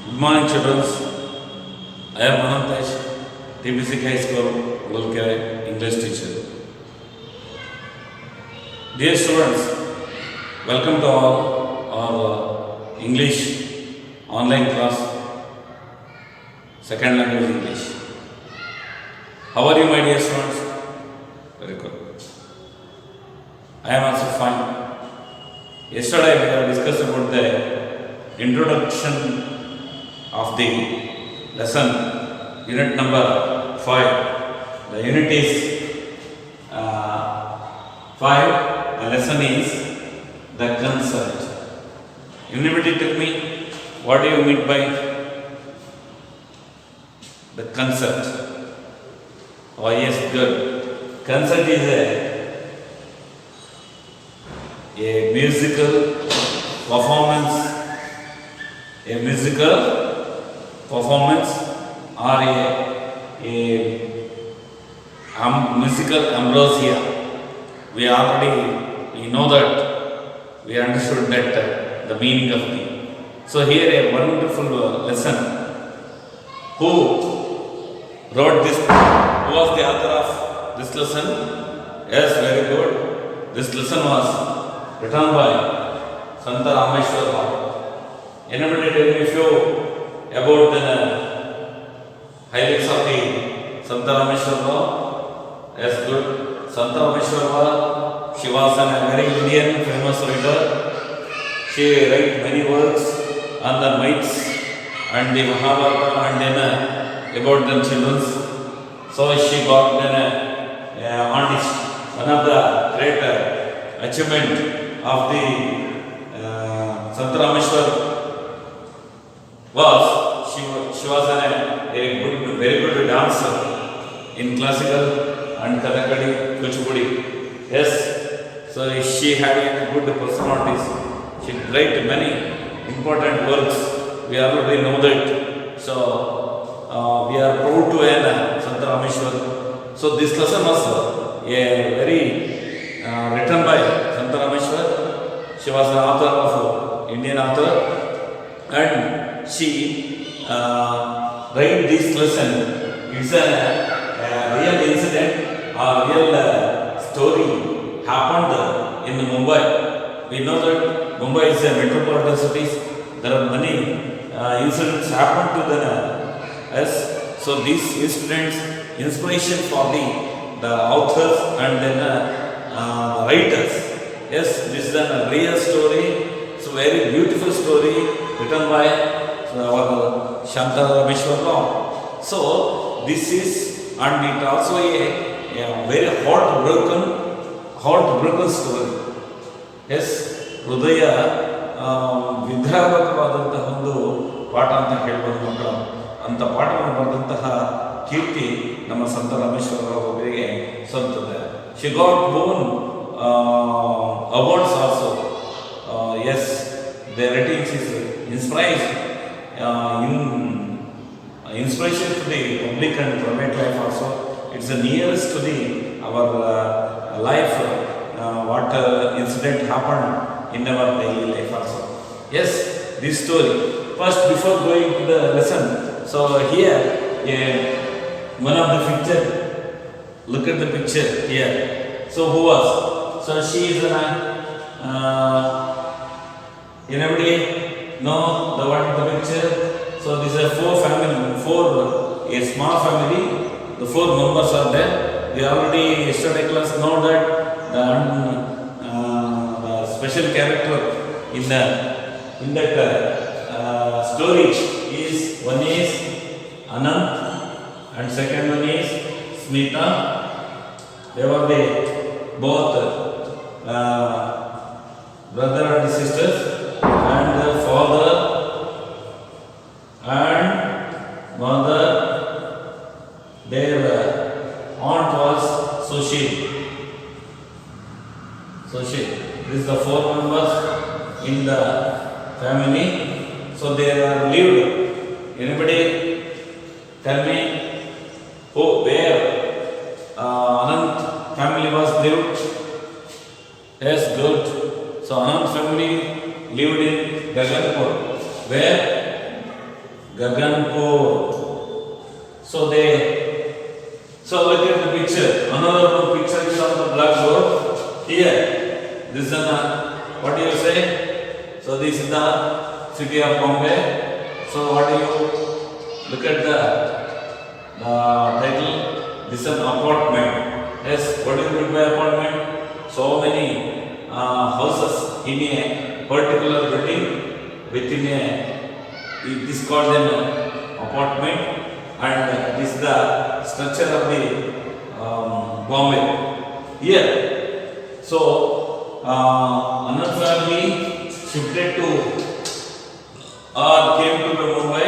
Good morning, children. I am Anantesh, TBC High School, Gulkere, English teacher. Dear students, welcome to all our English online class, second language English. How are you, my dear students? Very good. I am also fine. Yesterday we have discussed about the introduction of the lesson, unit number 5. The unit is 5. The lesson is the consult. Anybody tell me what do you mean by the consult? Oh yes, good. Consult is a musical performance, or a musical ambrosia. We know that, we understood that the meaning of the. So here a wonderful lesson. Who wrote this? Who was the author of this lesson? Yes, very good. This lesson was written by Santa Rameshwar Rao. Anybody tell me a few about the highlights of the Santa Rameshwar Rao? Yes, good. Santa Rameshwar Rao, she was a very Indian famous writer. She wrote many works on the myths and the Mahabharata and then about the children. So she got then artist. One of the great achievement of the Santa Rameshwar was she was a very good dancer in classical and Kathakali, Kuchipudi. Yes, so she had a good personalities. She wrote many important works. We already know that. So we are proud to end Santa Rameshwar. So this lesson was very written by Santa Rameshwar. She was an author of Indian author, and she wrote this lesson. It's a real incident or real story happened in Mumbai. We know that Mumbai is a metropolitan city. There are many incidents happened to the yes. So these incidents inspiration for the authors and then writers. Yes, this is a real story. It's a very beautiful story written by our Santa Rameshwar Rao. So this is, and it also a very heartbroken story. Yes, ಹೃದಯ ವಿದ್ರಾವಕವಾದಂತಹ ಒಂದು ಪಾಠ ಅಂತ ಹೇಳ್ಬೋದು ಮಕ್ಕಳು. ಅಂಥ ಪಾಠವನ್ನು ಬರೆದಂತಹ ಕೀರ್ತಿ ನಮ್ಮ ಸಂತ ರಾಮೇಶ್ವರ ರಾವ್ ಅವರಿಗೆ ಸಲ್ತದೆ. She got born awards also. Yes, their writings is inspiration to the public and private life also. It's the nearest to the our life. What incident happened in our daily life also. Yes, this story. First, before going to the lesson, so here one of the picture. Look at the picture here. So who was? So she is anybody know what is the picture? So this is a small family. The 4 members are there. We already yesterday class know that the special character in that story is one is Anant and second one is Smita. They were both brother and sisters, and the father and mother, their aunt was Sushil. This is the 4 members in the family. So they are lived. Anybody tell me where Anant family was lived? Yes, good. So Anant family lived in Gaganpur. Where? Gaganpur. So look at the picture. Another picture is on the blackboard. Here, this is what do you say? So this is the city of Bombay. So what do you look at the title? This is an apartment. Yes, what do you mean by apartment? So many houses in a particular building within a. It is called an apartment. And this is the structure of the Bombay. Here, so another family shifted to or came to the Mumbai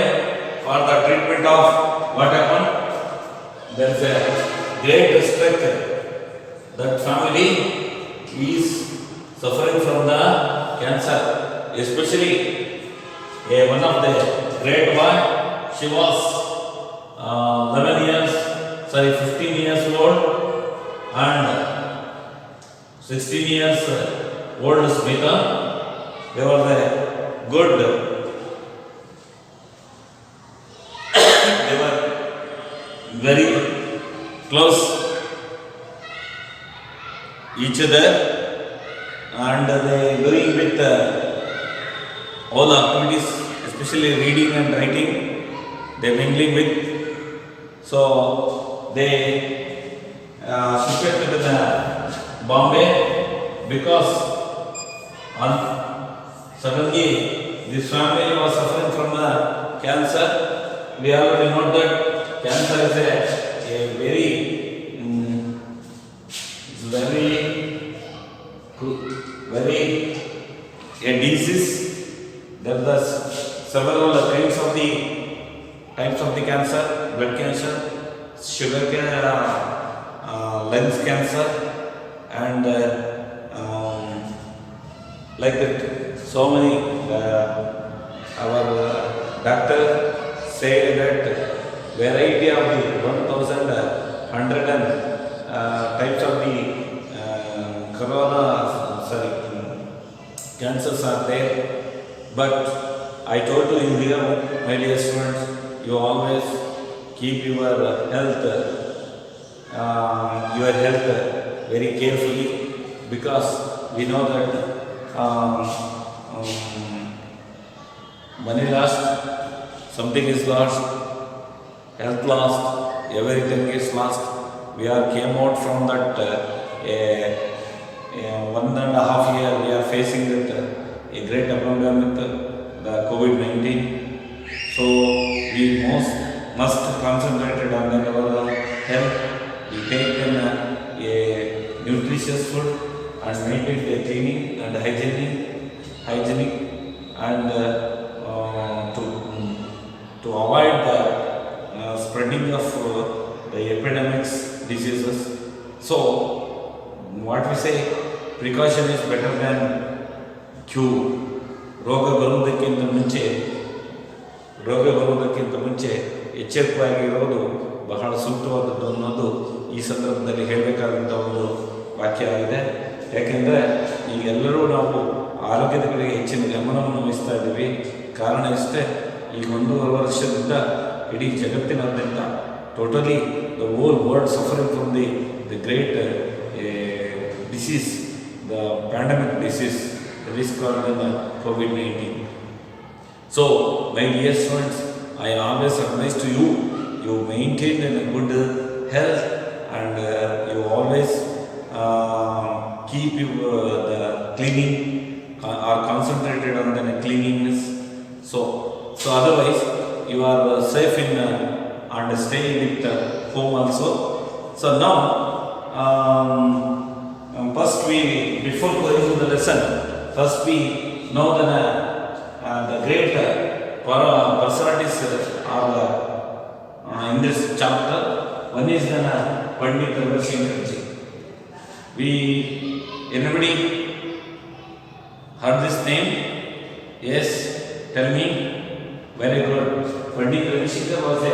for the treatment of what happened. There is a great strength. That family is suffering from the cancer, especially one of the great boy. She was 15 years old and 16 years old Smita. They were the good. They were very close each other and they doing with all activities, especially reading and writing. They mingling with. So they shifted to the Bombay because suddenly this family was suffering from the cancer. We already know that cancer is a very a disease. There are several types of the cancer: blood cancer, sugar cancer, lungs cancer, and like that. So many. Our doctor said that variety of the 1,100 types of the cancers are there. But I told you here, my dear students, you always keep your health very carefully, because we know that money lost, something is lost, health lost, everything is lost. We came out from that 1.5 year. We are facing that a great pandemic, the COVID-19. So we must concentrate on our health. We take a nutritious food and maintain the cleaning and hygienic and to avoid the spreading of the epidemics, diseases. So what we say, precaution is better than cure. ರೋಗ ಬರುವುದಕ್ಕಿಂತ ಮುಂಚೆ ಎಚ್ಚರಿಕೆಯಾಗಿರೋದು ಬಹಳ ಸೂಕ್ತವಾದದ್ದು ಅನ್ನೋದು ಈ ಸಂದರ್ಭದಲ್ಲಿ ಹೇಳಬೇಕಾದಂಥ ಒಂದು ವಾಕ್ಯ ಆಗಿದೆ. ಯಾಕೆಂದರೆ ಈಗೆಲ್ಲರೂ ನಾವು ಆರೋಗ್ಯದ ಕಡೆಗೆ ಹೆಚ್ಚಿನ ಗಮನವನ್ನು ವಹಿಸ್ತಾ ಇದ್ದೀವಿ. ಕಾರಣ ಇಷ್ಟೇ, ಈಗ 1.5 ವರ್ಷದಿಂದ ಇಡೀ ಜಗತ್ತಿನಾದ್ಯಂತ totally the whole world suffering from the great disease, the pandemic disease that is called COVID-19. So, my dear students, I always advise to you, you maintain a good health and you always keep the cleaning or concentrated on the cleanliness. So otherwise you are safe in and stay with home also. So now, first before going to the lesson, first we know the great personalities are in this chapter. One is Pandit Ravi Shankar Ji. Anybody heard this name? Yes, tell me. Very good. Pandit Ravi Shankar was a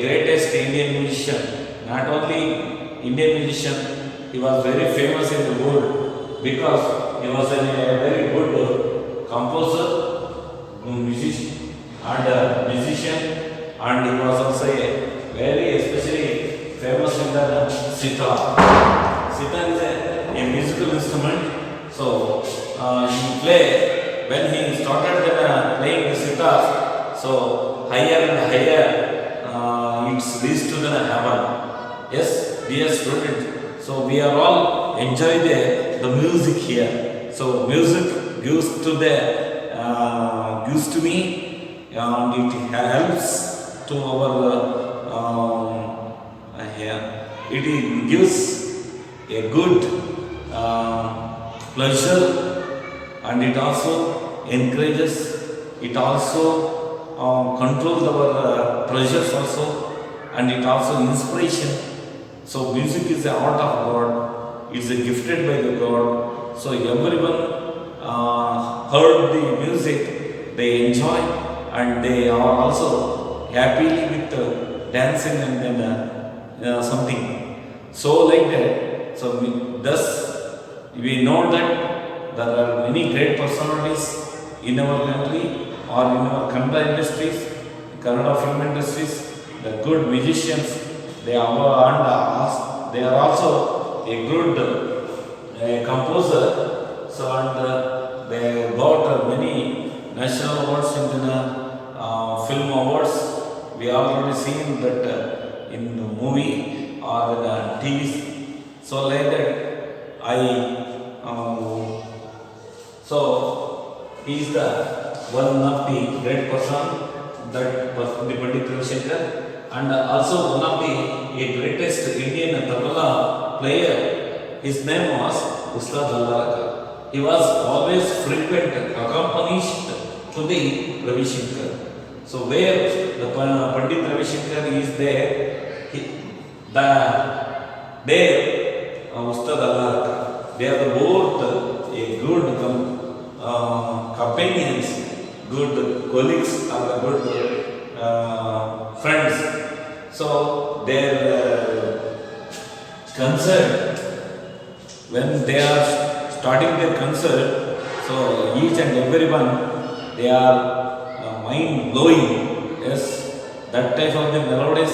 greatest Indian musician. Not only Indian musician, he was very famous in the world because he was a very good composer, musician, he play when he started playing the sitar. So higher and higher, it's reached to the heaven. Yes, dear student. So we are all enjoy the music here. So music gives to me, and it helps to our here. It gives a good pleasure, and it also encourages. It also controls our pleasures also, and it also inspiration. So music is the art of God. It's a gifted by the God. So everyone heard the music, they enjoy, and they are also happily with dancing and then something. So like that. So thus we know that there are many great personalities in our country or in our Kannada industries, Kannada film industries, the good musicians. They are also a good composer. So and they got many national awards in the film awards. We already seen that in the movie or in TV. So like that, so he is the one of the great person that was the Pandit Ravi Shankar. And also one of the greatest Indian tabla player, his name was Ustad Allaraka. He was always frequent, accompanied to the Ravi Shankar. So where the Pandit Ravi Shankar is there, Ustad Allaraka, they are both a good companions, good colleagues, or good friends. So their concert, when they are starting their concert, so each and everyone, they are mind blowing. Yes, that type of the melodies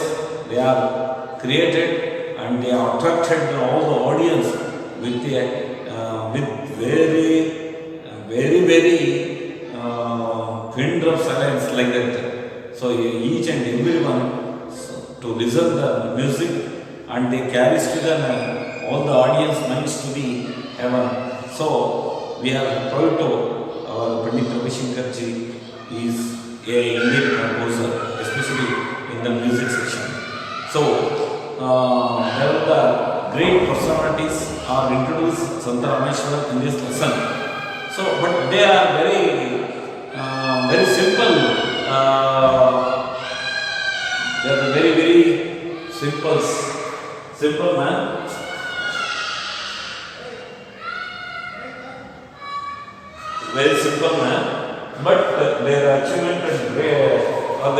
they are created, and they are attracted all the audience with with very wind of silence like that. So each and everyone to listen the music, and they carries to them all the audience minds to the heaven. So we are proud to our Pandit Ravi Shankar ji is a Indian composer, especially in the music section. So there are the great personalities are introduced Santa Rameshwar in this lesson. So but they are very simple. They are very simple man. Very simple man, but their achievement are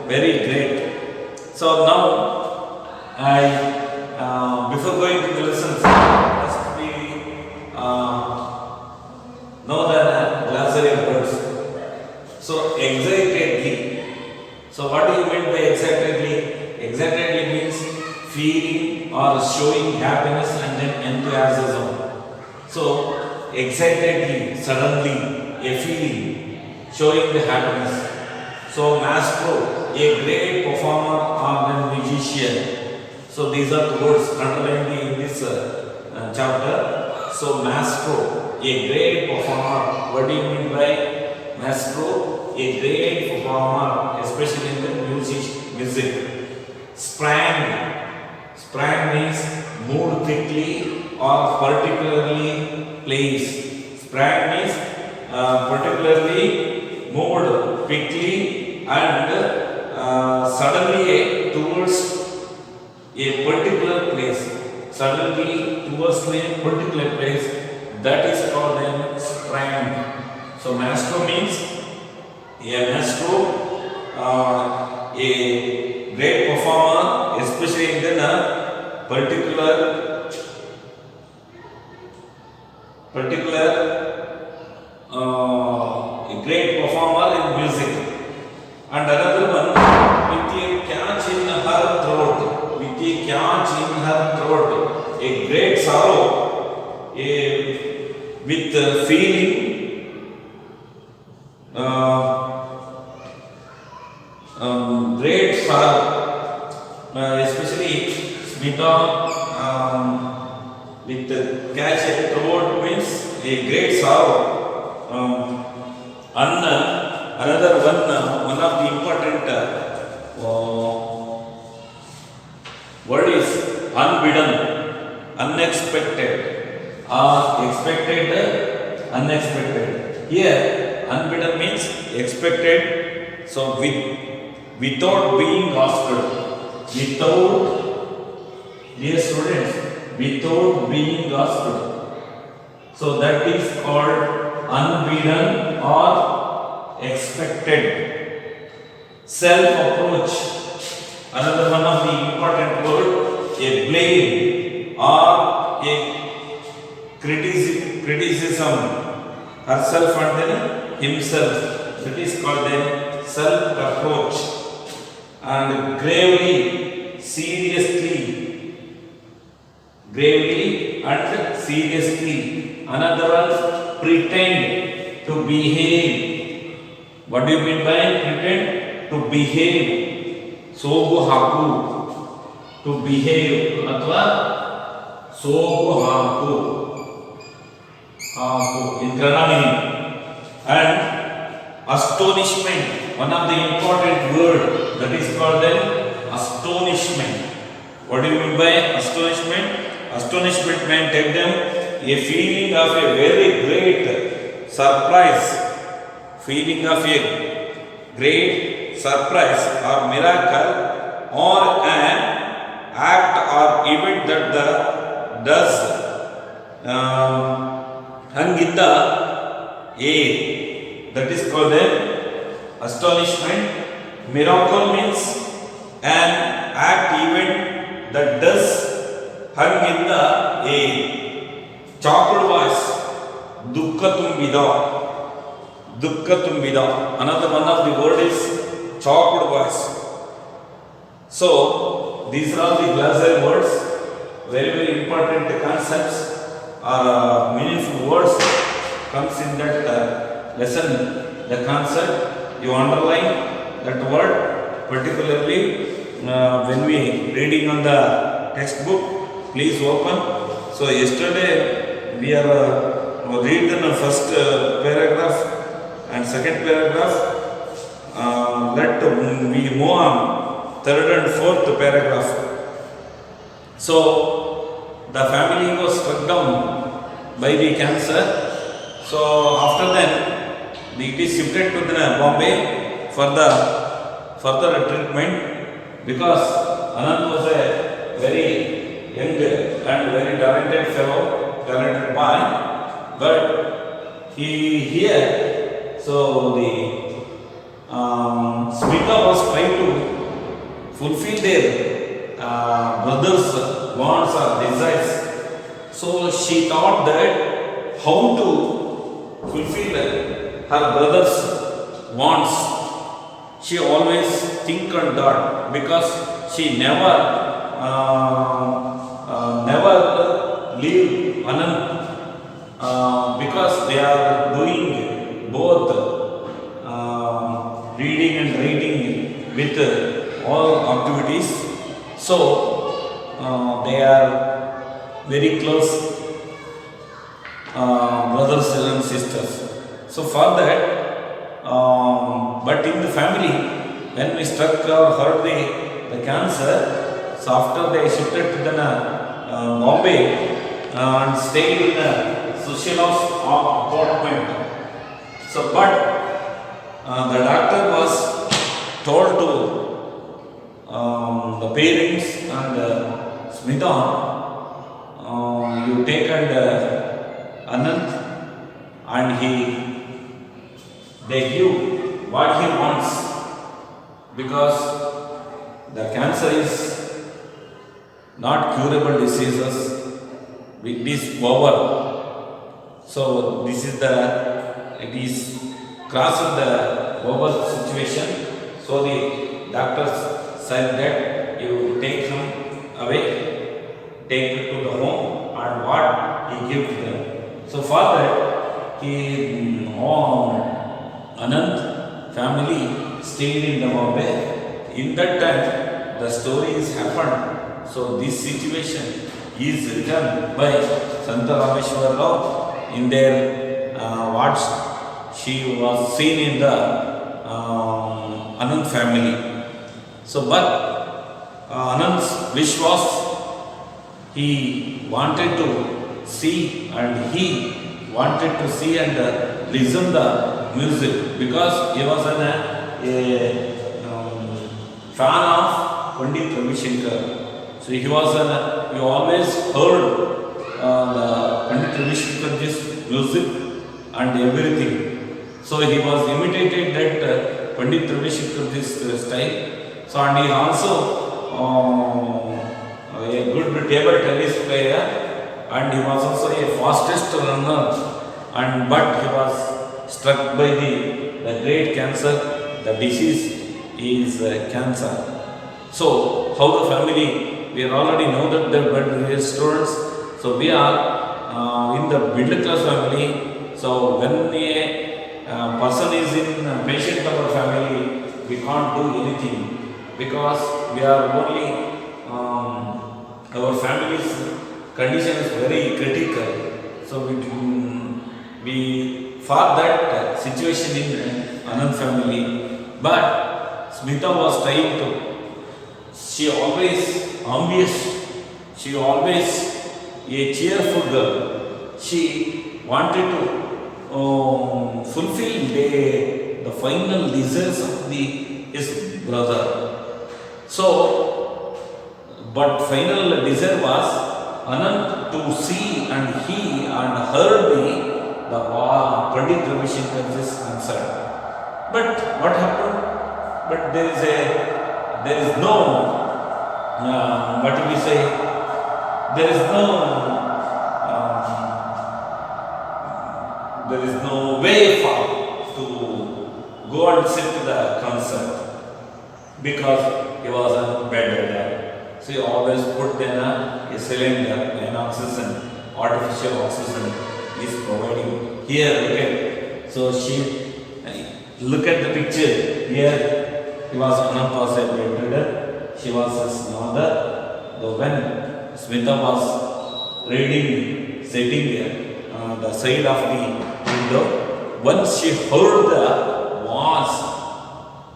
very great. So now before going to the lessons, first we know the glossary of words. So excitedly. So what do you mean by excitedly? Excitedly means feeling or showing happiness and then enthusiasm. So excitedly, suddenly, a feeling, showing the happiness. So maestro, a great performer or a musician. So these are the words underlined in this chapter. So maestro, a great performer. What do you mean by maestro? A great performer, especially in the music. Sprang means moved quickly or particularly placed. Sprang means particularly moved quickly and suddenly towards a particular place. Suddenly towards a particular place. That is called a sprang. So maestro means a maestro, a great performer, especially in the particular a great performer in music. And another one, with a catch in her throat, a great sorrow, a with feeling great sorrow, especially Smita with catch a throat means a great sorrow. Another one of the important word is unbidden, unexpected, or expected, unexpected. Here, unbidden means expected. So without being asked, dear students, without being asked. So that is called unbidden or expected. Self-approach, another one of the important word, a blame or a criticism, herself and then himself. That is called a self-approach. And gravely, and seriously. Another one, pretend to behave. What do you mean by pretend? To behave. Sogu haku. To behave. Athwa sogu haku. In Kannada meaning. And astonishment. One of the important word that is called astonishment. What do you mean by astonishment? Astonishment meant take them a feeling of a very great surprise, feeling of a great surprise or miracle or an act or event that does hang in the air. That is called astonishment. Miracle means an act event that does hung in the air. Chocolate voice, dukkha tumbida. Another one of the word is chocolate voice. So these are all the glossary words, very important concepts or meaningful words comes in that lesson. The concept you underline that word, particularly when we reading on the textbook. Please open. So yesterday we are read the first paragraph and second paragraph. Let we move on third and fourth paragraph. So the family was struck down by the cancer. So after that it is shifted to the Bombay for the further treatment because Anand was a very young and very talented fellow, talented boy, but he here, so the Smita was trying to fulfill their brothers' wants or desires. So she thought that how to fulfill her brother's wants. She always think on that because she never leave Anand because they are doing both reading and writing with all activities. So they are very close brothers and sisters. So for that, but in the family, when we struck or heard the cancer, so after they shifted to the Bombay and stayed in the Sushila's apartment. So, but the doctor was told to the parents and Smita, you take and Anand and they give what he wants because the cancer is not curable diseases. It is over. So this is it is crossing the over situation. So the doctors said that you take him away, take him to the home, and what he give to them. So for that, Anand family stayed in the Bombay. In that time, the stories happened. So this situation is written by Santa Rameshwar Rao in their what she was seen in the Anand family. So, but Anand's wish was he wanted to see and he wanted to see and listen the music because he was a fan of Pandit Ravi Shankar. So he was he always heard the Pandit Ravi Shankar's music and everything. So he was imitated that Pandit Ravi Shankar's style. So and he also a good table tennis player, and he was also a fastest runner. And but he was struck by the great cancer. The disease is cancer. So how the family, we already know that they were students. So we are in the middle class family. So when a person is in patient of our family, we can't do anything because we are only our family's condition is very critical. So we for that situation in Anand family, but Smita was trying to. She always ambitious. She always a cheerful girl. She wanted to fulfill the final desires of his brother. So, but final desire was Anand to see and he and heard the Pandit Ravi Shankar's concert. But what happened? But there is no what do we say? There is no way for to go and sit to the concert because he was on bed. So he always put in a cylinder, an oxygen, artificial oxygen is providing. Here, look at. So look at the picture. Here, he was Anand was a bedridden. She was his mother. So when Smita was reading, sitting there on the side of the window, once she heard the voice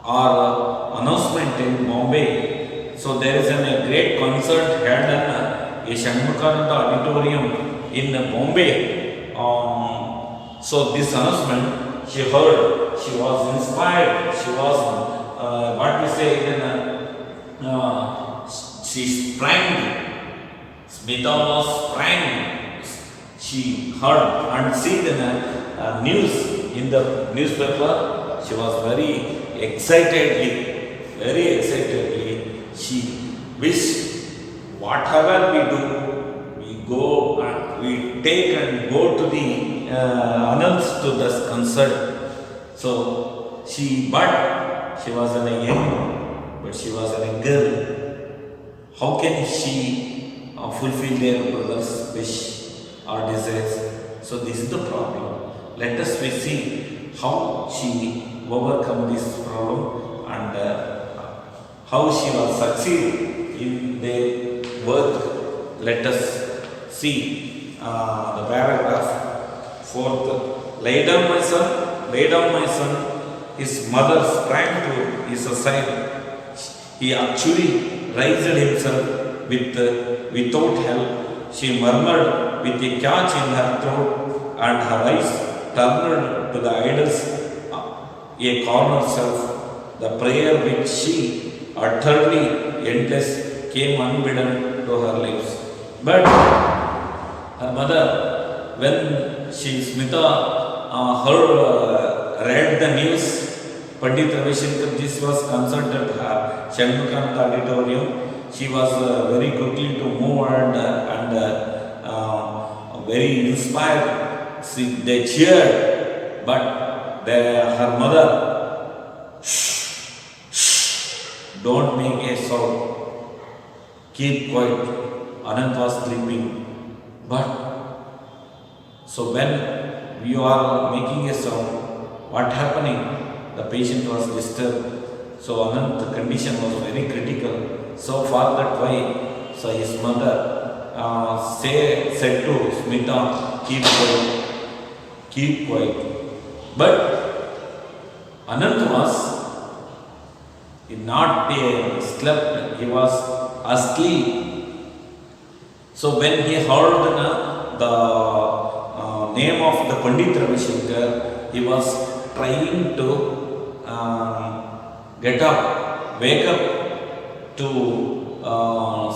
or announcement in Bombay. So there is a great concert held in a Shanmukananda auditorium in Bombay. So this announcement she heard, she was inspired, she was what we say she sprang. Smita was sprang. She heard and see the news in the newspaper. She was very excitedly. She wished whatever we do, we go and we take and go to the Anand's to this concert. So she was a young, but she was a girl. How can she fulfill their brother's wish or desires? So this is the problem. Let us see how she overcome this problem and how she will succeed in their work. Let us see the paragraph. Fourth, lay down my son, his mother sprang to his side. He actually raised himself without help. She murmured with a catch in her throat and her eyes turned to the idol's a corner self. The prayer which she utterly endless came unbidden to her lips. But her mother, when Smita read the news, Pandit Ravi Shankar was consulted at her Shanmukananda auditorium. She was very quickly to move and very inspired. They cheered, but her mother, don't make a sound. Keep quiet. Anand was sleeping. But So when you are making a sound, what happening? The patient was disturbed. So Anant's condition was very critical. So for that why, so his mother said to Smita, keep quiet, keep quiet. But Anant was not slept, he was asleep. So when he heard the name of the Pandit Ravi Shankar, he was trying to get up, wake up to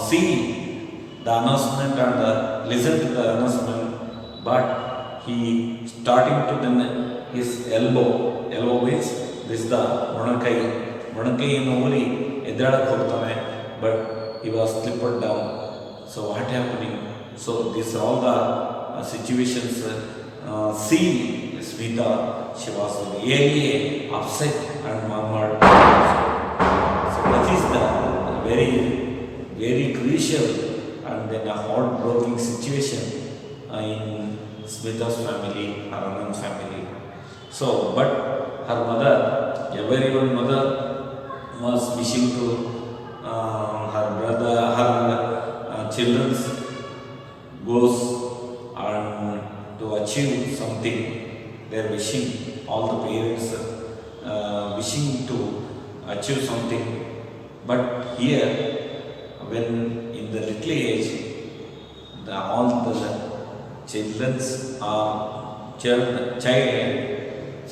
see the announcement and listen to the announcement, but he starting to then his elbow means this is the ಮೊಣಕೈ ಊರಿ ಎದ್ದಾಡಕ್ಕೆ ಹೋಗ್ತಾನೆ, but he was slipped down. So what happening? So these all the situations see Smita, she was really upset and murmured. So that is the very, very crucial and then a heartbreaking situation in Smita's family, her Anand family. So, but her mother, everyone mother was wishing to her brother, her children's goals and to achieve something. They are wishing, all the parents wishing to achieve something. But here, when in the little age, all the children's child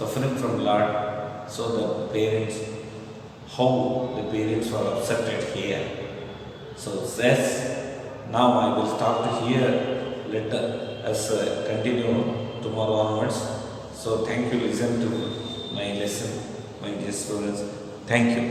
suffering from Lord, so the parents, how the parents were upset here. So that's now I will start to hear. Let us continue tomorrow onwards. So thank you, listen to my lesson, my dear students. Thank you.